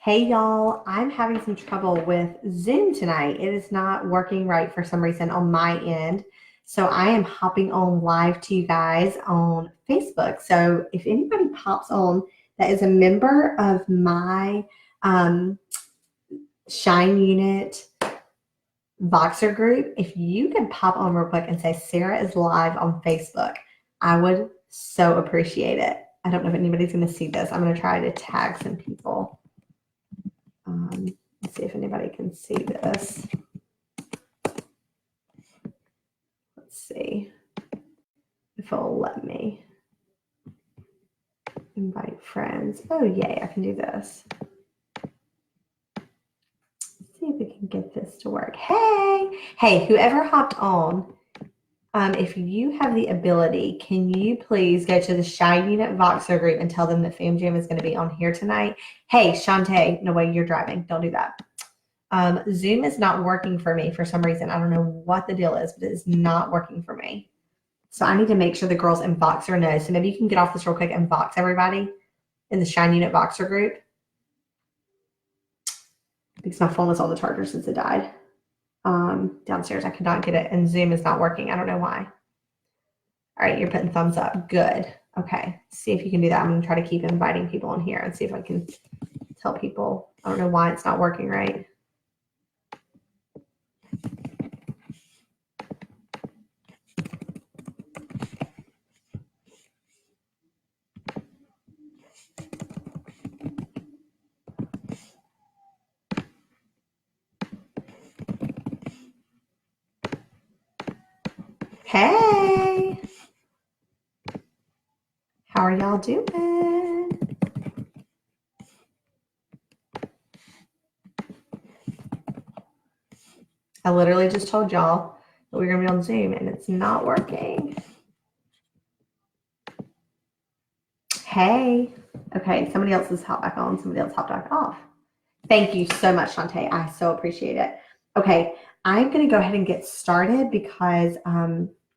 Hey y'all, I'm having some trouble with Zoom tonight. It is not working right for some reason on my end. So I am hopping on live to you guys on Facebook. So if anybody pops on that is a member of my um, Shine Unit Voxer group, if you could pop on real quick and say Sarah is live on Facebook, I would so appreciate it. I don't know if anybody's going to see this. I'm going to try to tag some people. Let's see if anybody can see this. Let's see if it'll let me invite friends. Oh, yay, I can do this. Let's see if we can get this to work. Hey, whoever hopped on, if you have the ability, can you please go to the Shy Unit Voxer group and tell them that Fam Jam is going to be on here tonight? Hey, Shantae, no way, you're driving. Don't do that. Zoom is not working for me for some reason. I don't know what the deal is, but it is not working for me. So I need to make sure the girls in Voxer know. So maybe you can get off this real quick and Vox everybody in the Shine Unit Voxer group. Because my phone was on the charger since it died. Downstairs, I could not get it, and Zoom is not working. I don't know why. All right, you're putting thumbs up. Good. Okay, see if you can do that. I'm going to try to keep inviting people in here and see if I can tell people. I don't know why it's not working right. Hey, how are y'all doing? I literally just told y'all that we're going to be on Zoom, and it's not working. Hey, okay, somebody else has hopped back on. Somebody else hopped back off. Thank you so much, Shantae. I so appreciate it. Okay, I'm going to go ahead and get started because,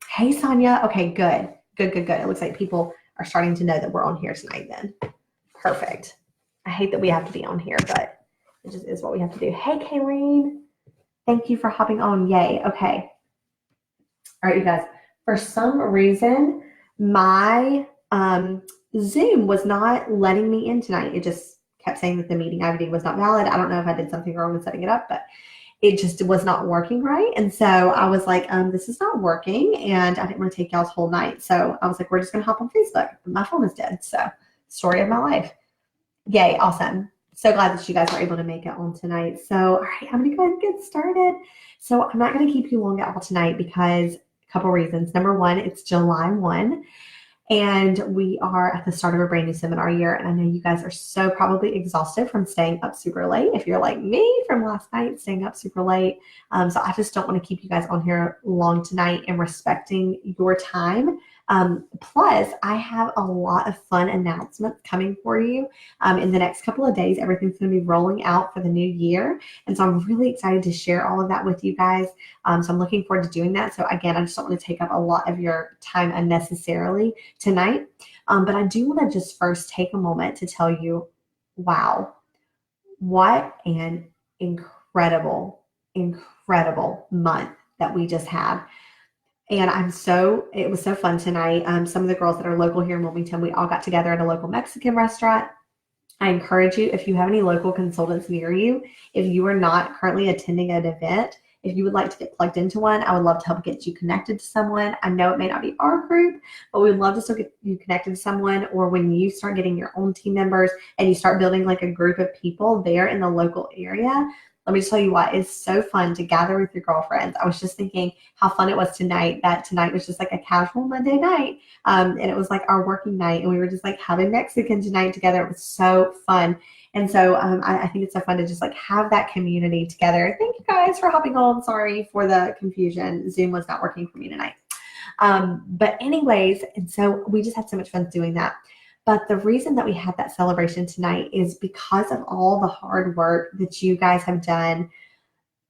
hey, Sonia. Okay, good. It looks like people are starting to know that we're on here tonight then. Perfect. I hate that we have to be on here, but it just is what we have to do. Hey, Kayleen. Thank you for hopping on. Yay. Okay. All right, you guys. For some reason, my Zoom was not letting me in tonight. It just kept saying that the meeting ID was not valid. I don't know if I did something wrong with setting it up, but it just was not working right. And so I was like, this is not working. And I didn't want to take y'all's whole night. So I was like, we're just going to hop on Facebook. My phone is dead. So story of my life. Yay. Awesome. So glad that you guys were able to make it on tonight. So, all right, I'm going to go ahead and get started. So I'm not going to keep you long at all tonight because a couple reasons. Number one, it's July 1. And we are at the start of a brand new seminar year. And I know you guys are so probably exhausted from staying up super late. If you're like me from last night, staying up super late. So I just don't want to keep you guys on here long tonight and respecting your time. Plus, I have a lot of fun announcements coming for you in the next couple of days. Everything's going to be rolling out for the new year. And so I'm really excited to share all of that with you guys. So I'm looking forward to doing that. So again, I just don't want to take up a lot of your time unnecessarily tonight. But I do want to just first take a moment to tell you, wow, what an incredible month that we just had. And it was so fun tonight. Some of the girls that are local here in Wilmington, we all got together at a local Mexican restaurant. I encourage you, if you have any local consultants near you, if you are not currently attending an event, if you would like to get plugged into one, I would love to help get you connected to someone. I know it may not be our group, but we would love to still get you connected to someone. Or when you start getting your own team members and you start building like a group of people there in the local area, let me just tell you what, it's so fun to gather with your girlfriends. I was just thinking how fun it was tonight, that tonight was just like a casual Monday night. And it was like our working night, and we were just like having Mexican tonight together. It was so fun. And so I think it's so fun to just like have that community together. Thank you guys for hopping on. Sorry for the confusion. Zoom was not working for me tonight. But anyways, and so we just had so much fun doing that. But the reason that we had that celebration tonight is because of all the hard work that you guys have done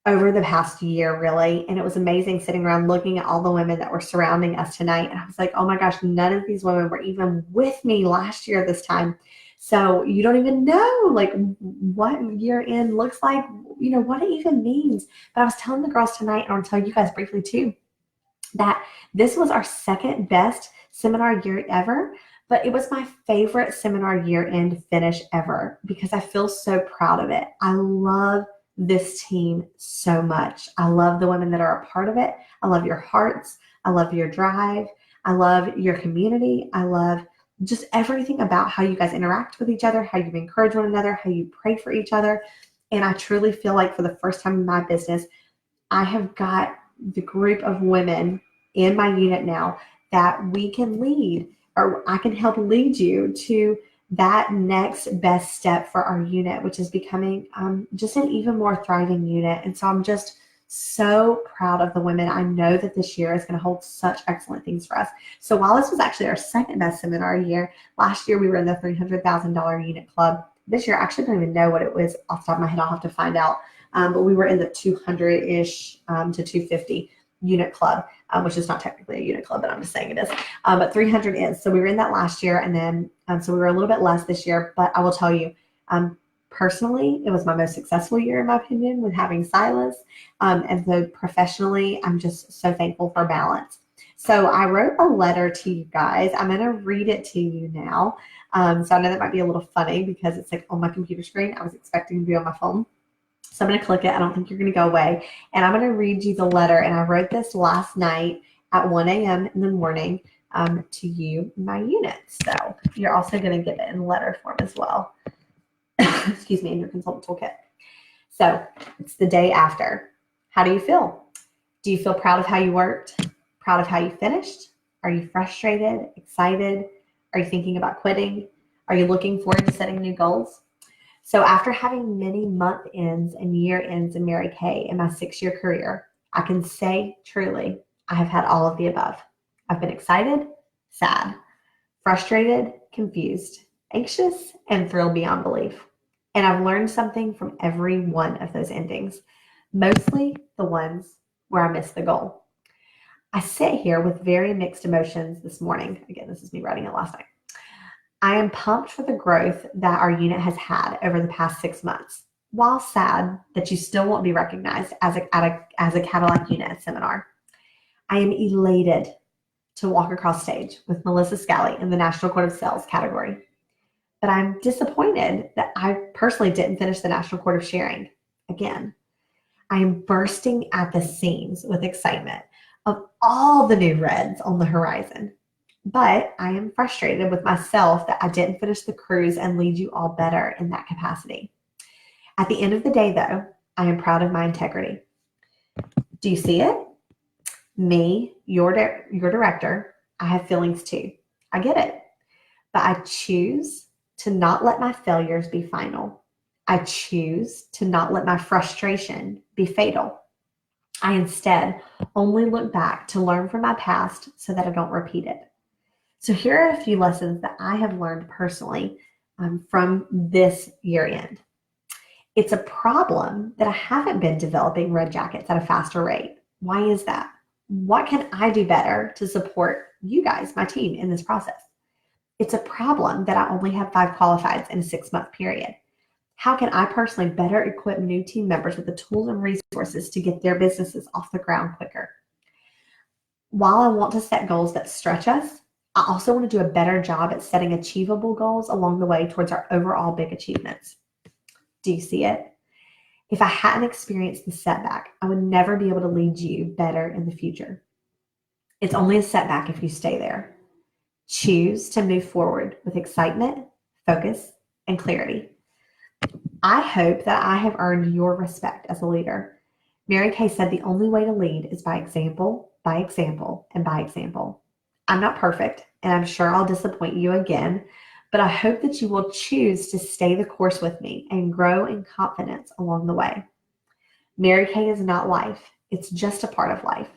over the past year, really. And it was amazing sitting around looking at all the women that were surrounding us tonight. And I was like, oh my gosh, none of these women were even with me last year this time. So you don't even know like what year end looks like, what it even means. But I was telling the girls tonight, and I'll tell you guys briefly too, that this was our second best seminar year ever, but it was my favorite seminar year end finish ever because I feel so proud of it. I love this team so much. I love the women that are a part of it. I love your hearts. I love your drive. I love your community. I love just everything about how you guys interact with each other, how you encourage one another, how you pray for each other. And I truly feel like for the first time in my business, I have got the group of women in my unit now that we can lead, or I can help lead you to that next best step for our unit, which is becoming just an even more thriving unit. And so I'm just so proud of the women. I know that this year is going to hold such excellent things for us. So while this was actually our second best seminar year, last year we were in the $300,000 unit club. This year, I actually don't even know what it was off the top of my head. I'll have to find out. But we were in the 200-ish to 250 unit club, which is not technically a unit club, but I'm just saying it is. But 300 is. So we were in that last year, and then so we were a little bit less this year. But I will tell you, personally, it was my most successful year, in my opinion, with having Silas. And so professionally, I'm just so thankful for balance. So I wrote a letter to you guys. I'm going to read it to you now. So I know that might be a little funny because it's like on my computer screen. I was expecting to be on my phone. So I'm going to click it. I don't think you're going to go away. And I'm going to read you the letter. And I wrote this last night at 1 a.m. in the morning to you, my unit. So you're also going to get it in letter form as well. Excuse me, in your consultant toolkit. So it's the day after. How do you feel? Do you feel proud of how you worked? Proud of how you finished? Are you frustrated, excited? Are you thinking about quitting? Are you looking forward to setting new goals? So after having many month ends and year ends in Mary Kay in my 6-year career, I can say truly, I have had all of the above. I've been excited, sad, frustrated, confused, anxious, and thrilled beyond belief. And I've learned something from every one of those endings, mostly the ones where I missed the goal. I sit here with very mixed emotions this morning. Again, this is me writing it last night. I am pumped for the growth that our unit has had over the past 6 months, while sad that you still won't be recognized as a Cadillac unit seminar. I am elated to walk across stage with Melissa Scally in the National Court of Sales category. But I'm disappointed that I personally didn't finish the National Court of Sharing again. I am bursting at the seams with excitement of all the new reds on the horizon. But I am frustrated with myself that I didn't finish the cruise and lead you all better in that capacity. At the end of the day, though, I am proud of my integrity. Do you see it? Me, your director, I have feelings too. I get it. But I choose to not let my failures be final. I choose to not let my frustration be fatal. I instead only look back to learn from my past so that I don't repeat it. So here are a few lessons that I have learned personally from this year end. It's a problem that I haven't been developing red jackets at a faster rate. Why is that? What can I do better to support you guys, my team, in this process? It's a problem that I only have 5 qualifieds in a 6-month period. How can I personally better equip new team members with the tools and resources to get their businesses off the ground quicker? While I want to set goals that stretch us, I also want to do a better job at setting achievable goals along the way towards our overall big achievements. Do you see it? If I hadn't experienced the setback, I would never be able to lead you better in the future. It's only a setback if you stay there. Choose to move forward with excitement, focus, and clarity. I hope that I have earned your respect as a leader. Mary Kay said the only way to lead is by example, by example, and by example. I'm not perfect, and I'm sure I'll disappoint you again, but I hope that you will choose to stay the course with me and grow in confidence along the way. Mary Kay is not life. It's just a part of life.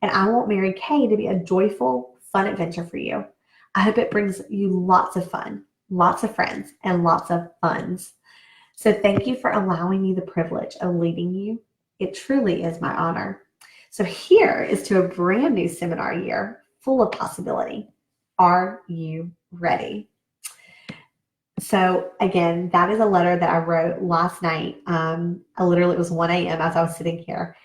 And I want Mary Kay to be a joyful, fun adventure for you. I hope it brings you lots of fun, lots of friends, and lots of funds. So thank you for allowing me the privilege of leading you. It truly is my honor. So here is to a brand new seminar year full of possibility. Are you ready? So again, that is a letter that I wrote last night. It was 1 a.m. as I was sitting here,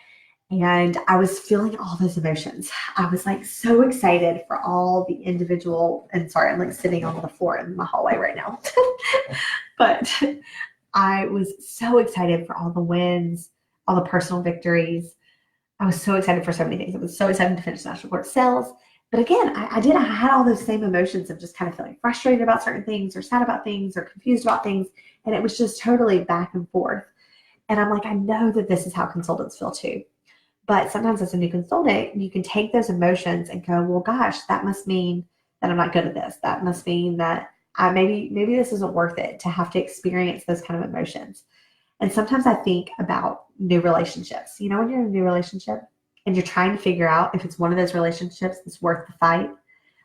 and I was feeling all those emotions. I was like so excited for all the individual, and sorry, I'm like sitting on the floor in my hallway right now. But I was so excited for all the wins, all the personal victories. I was so excited for so many things. I was so excited to finish National Court Sales. But again, I had all those same emotions of just kind of feeling frustrated about certain things or sad about things or confused about things. And it was just totally back and forth. And I'm like, I know that this is how consultants feel too. But sometimes as a new consultant, you can take those emotions and go, well, gosh, that must mean that I'm not good at this. That must mean that maybe this isn't worth it to have to experience those kind of emotions. And sometimes I think about new relationships. You know, when you're in a new relationship and you're trying to figure out if it's one of those relationships that's worth the fight,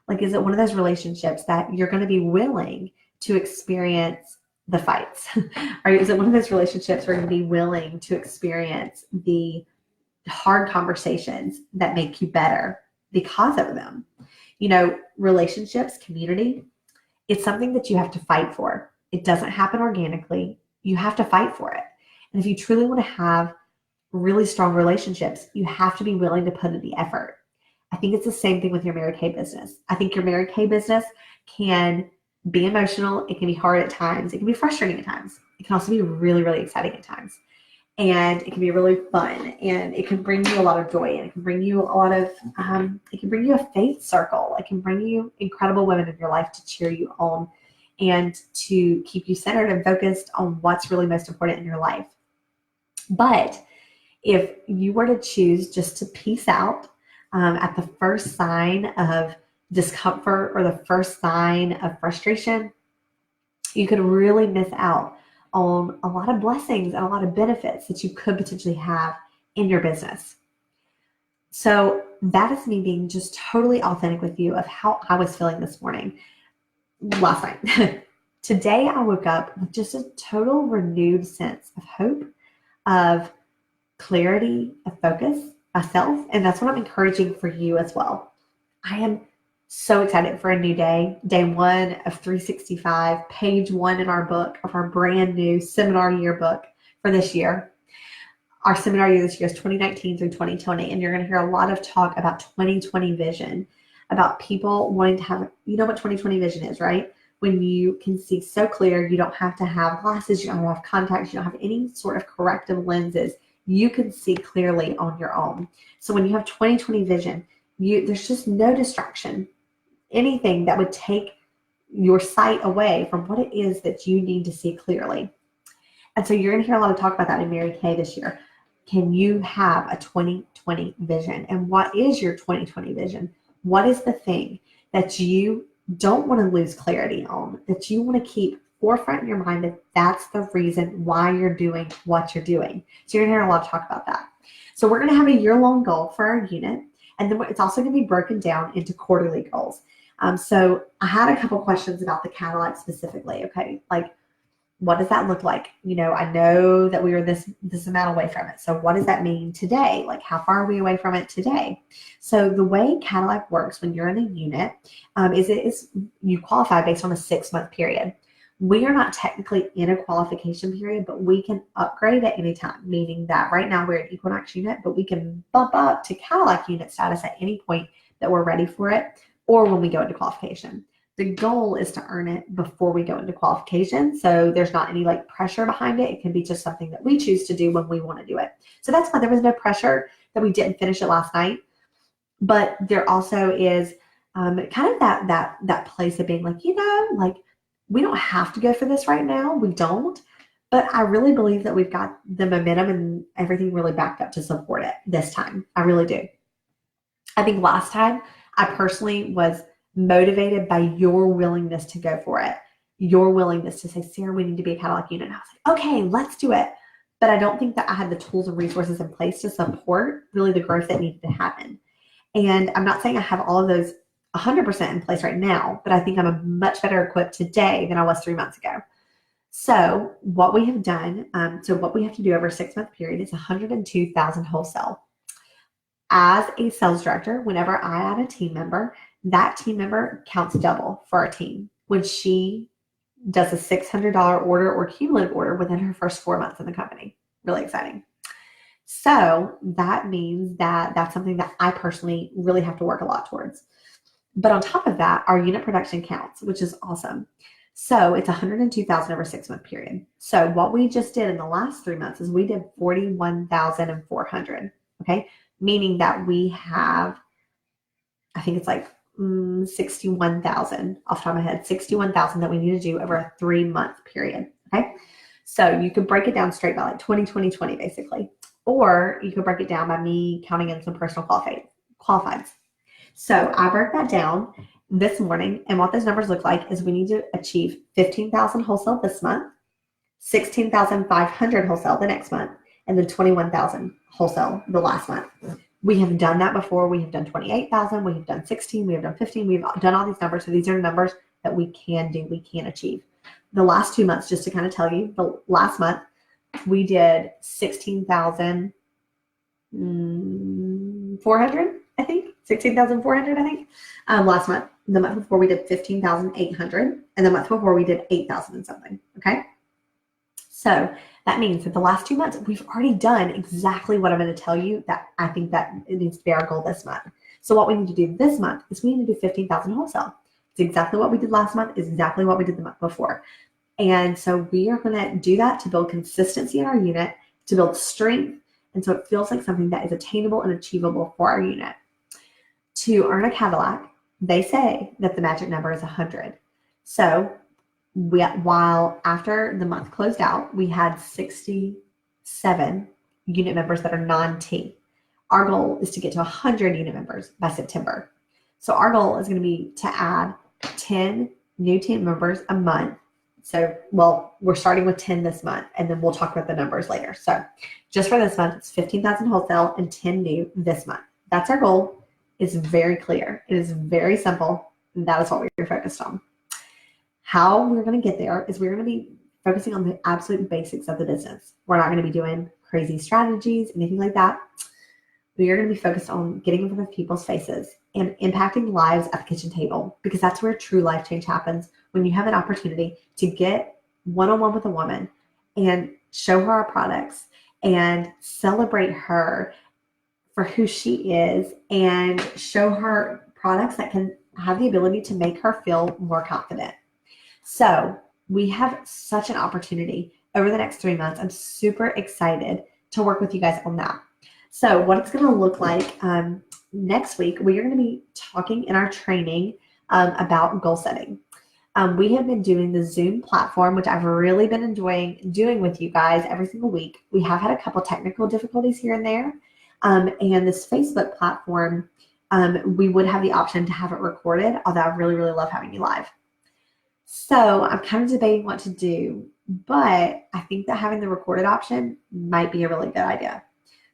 like, is it one of those relationships that you're going to be willing to experience the fights? Or is it one of those relationships where you're going to be willing to experience the hard conversations that make you better because of them? You know, relationships, community, it's something that you have to fight for. It doesn't happen organically. You have to fight for it. And if you truly want to have really strong relationships, you have to be willing to put in the effort. I think it's the same thing with your Mary Kay business. I think your Mary Kay business can be emotional. It can be hard at times. It can be frustrating at times. It can also be really, really exciting at times. And it can be really fun, and it can bring you a lot of joy, and it can bring you a lot of, it can bring you a faith circle. It can bring you incredible women in your life to cheer you on and to keep you centered and focused on what's really most important in your life. But if you were to choose just to peace out at the first sign of discomfort or the first sign of frustration, you could really miss out on a lot of blessings and a lot of benefits that you could potentially have in your business. So that is me being just totally authentic with you of how I was feeling this morning, last night. Today I woke up with just a total renewed sense of hope, of clarity, of focus, myself, and that's what I'm encouraging for you as well. I am so excited for a new day, day one of 365, page one in our book of our brand new seminar yearbook for this year. Our seminar year this year is 2019 through 2020, and you're going to hear a lot of talk about 2020 vision, about people wanting to have, you know what 2020 vision is, right? When you can see so clear, you don't have to have glasses, you don't have contacts, you don't have any sort of corrective lenses. You can see clearly on your own. So when you have 2020 vision, there's just no distraction, anything that would take your sight away from what it is that you need to see clearly. And so you're going to hear a lot of talk about that in Mary Kay this year. Can you have a 2020 vision? And what is your 2020 vision? What is the thing that you don't want to lose clarity on, that you want to keep forefront in your mind, that that's the reason why you're doing what you're doing? So you're going to hear a lot of talk about that. So we're going to have a year-long goal for our unit. And then it's also going to be broken down into quarterly goals. So I had a couple questions about the Cadillac specifically. Okay, like, what does that look like? You know, I know that we were this amount away from it. So what does that mean today? Like, how far are we away from it today? So the way Cadillac works when you're in a unit is you qualify based on a 6-month period. We are not technically in a qualification period, but we can upgrade at any time, meaning that right now we're an Equinox unit, but we can bump up to Cadillac unit status at any point that we're ready for it, or when we go into qualification. The goal is to earn it before we go into qualification. So there's not any like pressure behind it. It can be just something that we choose to do when we want to do it. So that's why there was no pressure that we didn't finish it last night. But there also is kind of that place of being like, you know, like, we don't have to go for this right now. We don't. But I really believe that we've got the momentum and everything really backed up to support it this time. I really do. I think last time I personally was motivated by your willingness to go for it, your willingness to say, Sarah, we need to be a Cadillac unit. And I was like, okay, let's do it. But I don't think that I had the tools and resources in place to support really the growth that needed to happen. And I'm not saying I have all of those 100% in place right now, but I think I'm much better equipped today than I was 3 months ago. So what we have done, what we have to do over a 6-month period is 102,000 wholesale. As a sales director, whenever I add a team member, that team member counts double for our team. When she does a $600 order or cumulative order within her first 4 months in the company. Really exciting. So that means that that's something that I personally really have to work a lot towards. But on top of that, our unit production counts, which is awesome. So it's 102,000 over a 6-month period. So what we just did in the last 3 months is we did 41,400. Okay. Meaning that we have, I think it's like 61,000 off the top of my head, 61,000 that we need to do over a 3-month period. Okay. So you could break it down straight by like 20, 20, 20, basically. Or you could break it down by me counting in some personal qualifieds. So I broke that down this morning, and what those numbers look like is we need to achieve 15,000 wholesale this month, 16,500 wholesale the next month, and then 21,000 wholesale the last month. We have done that before. We have done 28,000. We have done 16. We have done 15. We've done all these numbers. So these are numbers that we can do, we can achieve. The last 2 months, just to kind of tell you, the last month, we did 16,400, I think. 16,400, I think. Last month. The month before we did 15,800. And the month before we did 8,000 and something. Okay. So that means that the last 2 months, we've already done exactly what I'm going to tell you that I think that it needs to be our goal this month. So what we need to do this month is we need to do 15,000 wholesale. It's exactly what we did last month. It's exactly what we did the month before. And so we are going to do that to build consistency in our unit, to build strength. And so it feels like something that is attainable and achievable for our unit. To earn a Cadillac, they say that the magic number is 100. So while after the month closed out, we had 67 unit members that are non-T. Our goal is to get to 100 unit members by September. So our goal is going to be to add 10 new team members a month. So, well, we're starting with 10 this month, and then we'll talk about the numbers later. So just for this month, it's 15,000 wholesale and 10 new this month. That's our goal. It's very clear. It is very simple. And that is what we're focused on. How we're going to get there is we're going to be focusing on the absolute basics of the business. We're not going to be doing crazy strategies, anything like that. We are going to be focused on getting in front of people's faces and impacting lives at the kitchen table, because that's where true life change happens, when you have an opportunity to get one-on-one with a woman and show her our products and celebrate her for who she is and show her products that can have the ability to make her feel more confident. So we have such an opportunity over the next 3 months. I'm super excited to work with you guys on that. So what it's going to look like next week, we are going to be talking in our training about goal setting. We have been doing the Zoom platform, which I've really been enjoying doing with you guys every single week. We have had a couple technical difficulties here and there. And this Facebook platform, we would have the option to have it recorded, although I really, really love having you live. So I'm kind of debating what to do, but I think that having the recorded option might be a really good idea.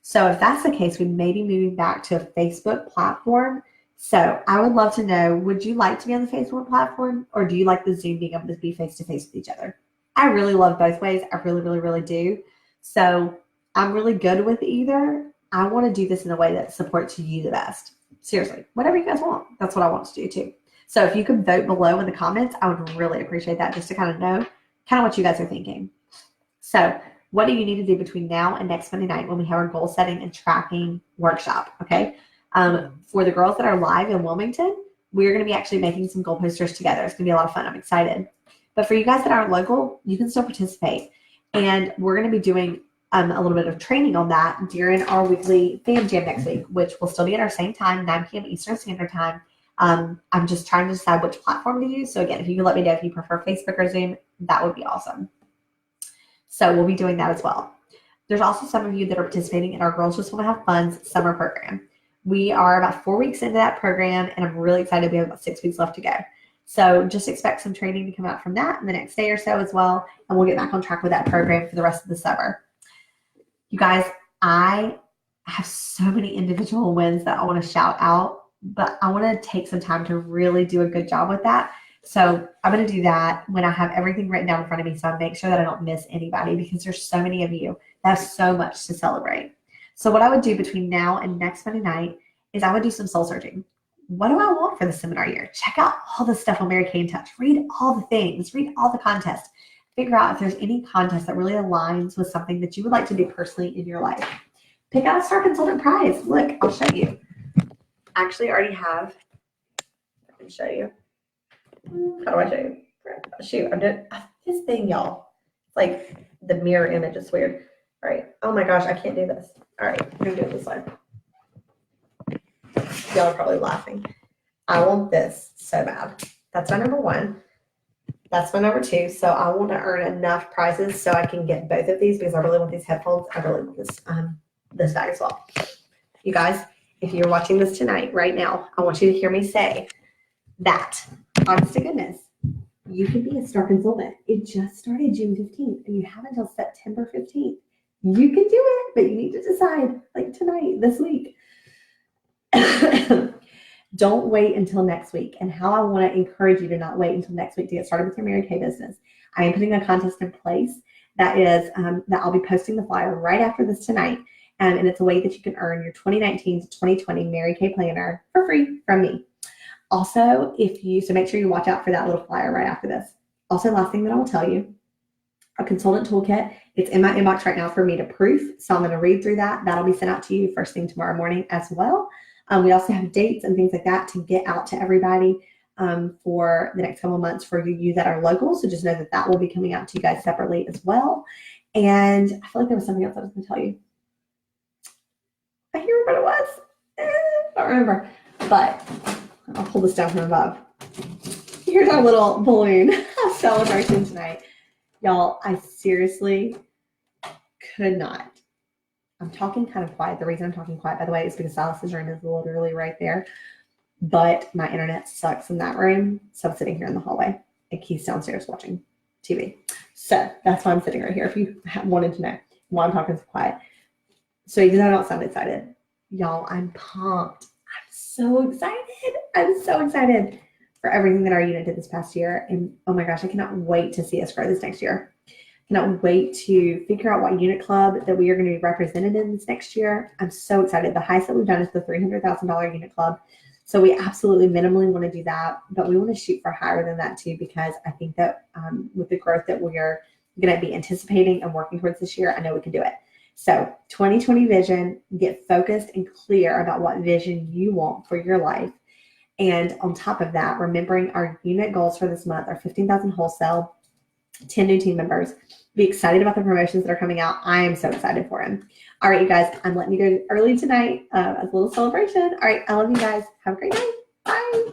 So if that's the case, we may be moving back to a Facebook platform. So I would love to know, would you like to be on the Facebook platform, or do you like the Zoom being able to be face-to-face with each other? I really love both ways. I really, really, really do. So I'm really good with either. I want to do this in a way that supports you the best. Seriously, whatever you guys want. That's what I want to do too. So if you could vote below in the comments, I would really appreciate that, just to kind of know what you guys are thinking. So what do you need to do between now and next Monday night when we have our goal setting and tracking workshop? Okay. For the girls that are live in Wilmington, we're going to be actually making some goal posters together. It's going to be a lot of fun. I'm excited. But for you guys that aren't local, you can still participate. And we're going to be doing a little bit of training on that during our weekly Fam Jam next week, which will still be at our same time, 9 p.m. Eastern Standard Time. I'm just trying to decide which platform to use. So again, if you could let me know if you prefer Facebook or Zoom, that would be awesome. So we'll be doing that as well. There's also some of you that are participating in our Girls Just Want to Have Fun's summer program. We are about 4 weeks into that program, and I'm really excited. We have about 6 weeks left to go. So just expect some training to come out from that in the next day or so as well, and we'll get back on track with that program for the rest of the summer. You guys, I have so many individual wins that I want to shout out, but I want to take some time to really do a good job with that. So I'm going to do that when I have everything written down in front of me, so I make sure that I don't miss anybody, because there's so many of you that have so much to celebrate. So what I would do between now and next Monday night is I would do some soul searching. what do I want for the seminar year? Check out all the stuff on Mary Kay in Touch. Read all the things. Read all the contests. Figure out if there's any contest that really aligns with something that you would like to do personally in your life. Pick out a Star Consultant prize. Look, I'll show you. I actually already have. I can show you. How do I show you? Shoot, I'm doing this thing, y'all. It's like the mirror image is weird. All right. Oh my gosh, I can't do this. All right, I'm gonna do it this way. Y'all are probably laughing. I want this so bad. That's my number one. That's my number two. So I want to earn enough prizes so I can get both of these because I really want these headphones. I really want this bag as well. You guys, if you're watching this tonight, right now, I want you to hear me say that, honest to goodness, you can be a Star Consultant. It just started June 15th and you have until September 15th. You can do it, but you need to decide like tonight, this week. Don't wait until next week. And how I want to encourage you to not wait until next week to get started with your Mary Kay business. I am putting a contest in place that is that I'll be posting the flyer right after this tonight. And it's a way that you can earn your 2019 to 2020 Mary Kay planner for free from me. Also, so make sure you watch out for that little flyer right after this. Also, last thing that I will tell you, a consultant toolkit. It's in my inbox right now for me to proof. So I'm going to read through that. That'll be sent out to you first thing tomorrow morning as well. We also have dates and things like that to get out to everybody for the next couple of months for you that are local. So just know that that will be coming out to you guys separately as well. And I feel like there was something else I was going to tell you. I can't remember what it was. I don't remember. But I'll pull this down from above. Here's our little balloon celebration tonight. Y'all, I seriously could not. I'm talking kind of quiet. The reason I'm talking quiet, by the way, is because Silas's room is literally right there. But my internet sucks in that room. So I'm sitting here in the hallway. And Keith's downstairs watching TV. So that's why I'm sitting right here, if you wanted to know why I'm talking so quiet. So even though I don't sound excited, y'all, I'm pumped. I'm so excited. I'm so excited for everything that our unit did this past year. And oh my gosh, I cannot wait to see us grow this next year. Cannot wait to figure out what unit club that we are going to be represented in this next year. I'm so excited. The highest that we've done is the $300,000 unit club. So we absolutely minimally want to do that, but we want to shoot for higher than that too, because I think that with the growth that we are going to be anticipating and working towards this year, I know we can do it. So 2020 vision, get focused and clear about what vision you want for your life. And on top of that, remembering our unit goals for this month are 15,000 wholesale, 10 new team members. Be excited about the promotions that are coming out. I am so excited for them. All right, you guys, I'm letting you go early tonight as a little celebration. All right, I love you guys. Have a great night. Bye.